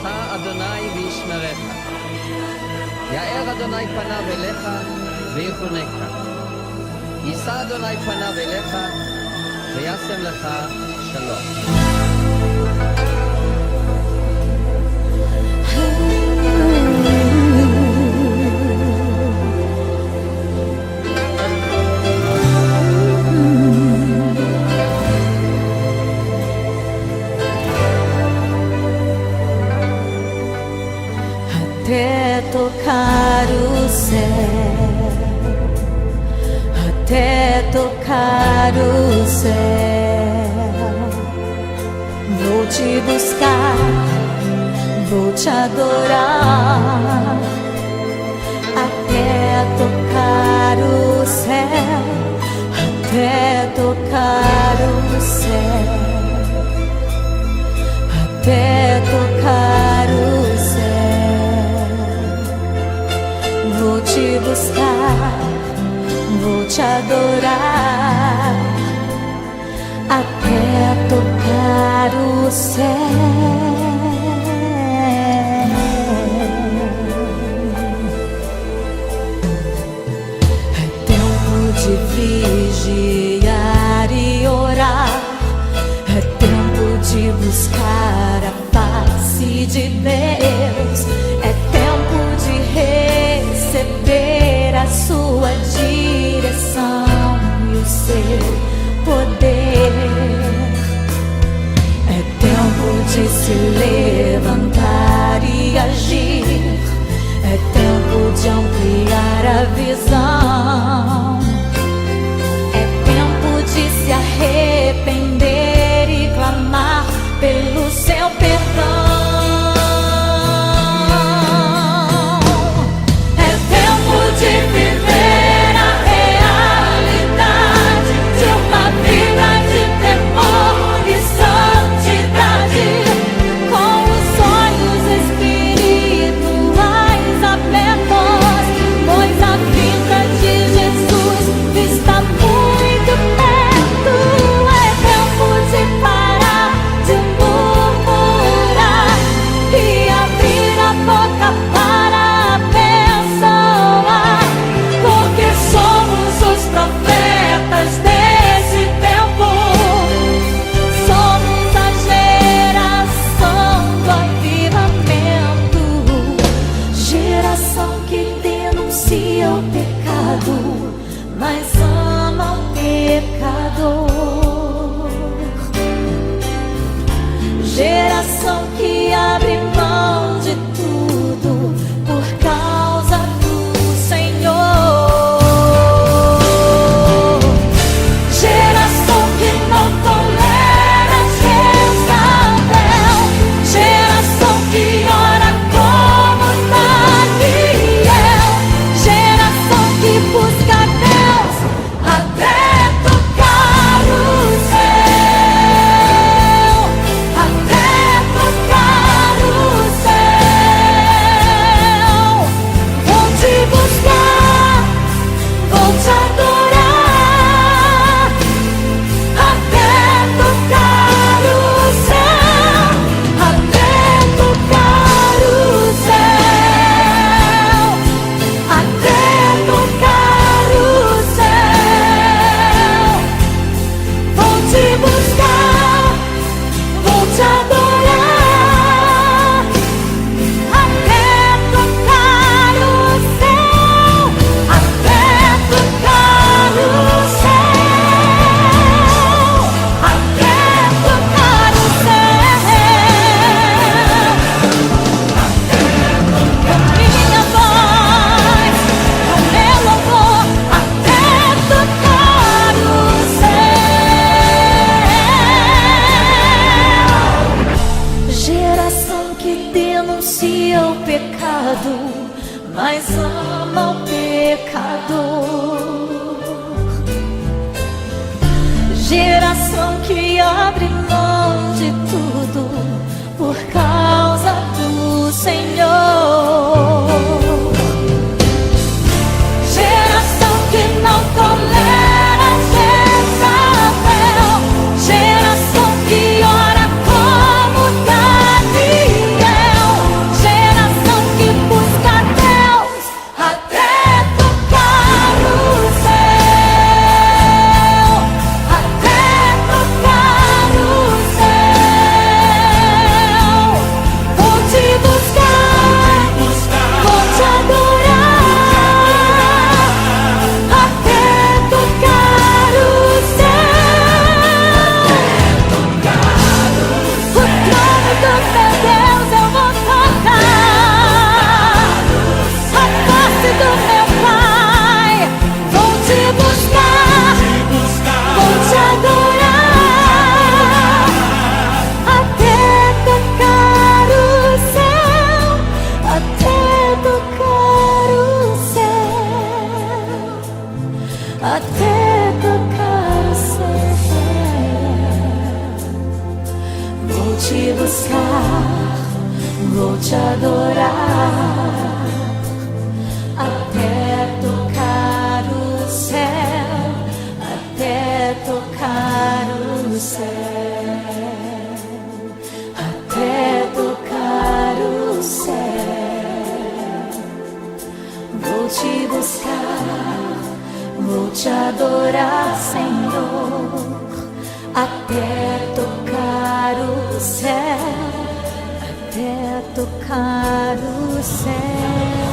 אדוני וישמרך. יאר אדוני פניו אליך ויחונך. יישא אדוני פניו אליך וישם לך שלום. Até tocar o céu, até tocar o céu, vou te buscar, vou te adorar, até tocar o céu, até tocar o céu, até tocar o céu. Vou te buscar, vou te adorar, até tocar o céu. É tempo de vigiar e orar, é tempo de buscar a face de Deus, é tempo de receber a sua direção e o seu poder. É tempo de se levantar e agir, é tempo de ampliar a visão, é tempo de se arrepender e clamar pelo seu perdão. Mas ama o pecador. Geração que abre mão de tudo por causa do Senhor. Geração que não tolera Jezabel. Geração que ora como Daniel. Geração que busca até tocar o céu, até tocar o céu. Vou te buscar, vou te adorar, até tocar o céu, até tocar o céu, até tocar o céu. Vou te buscar, vou te adorar, até tocar o céu, até tocar o céu, até tocar o céu. Minha voz, o meu louvor, até tocar o céu. Geração que denuncia o pecado, mas ama o pecador. Geração que abre mão de tudo por causa do Senhor. Geração que não tolera Jezabel. Geração que ora como Daniel. até tocar o céu, até tocar o céu.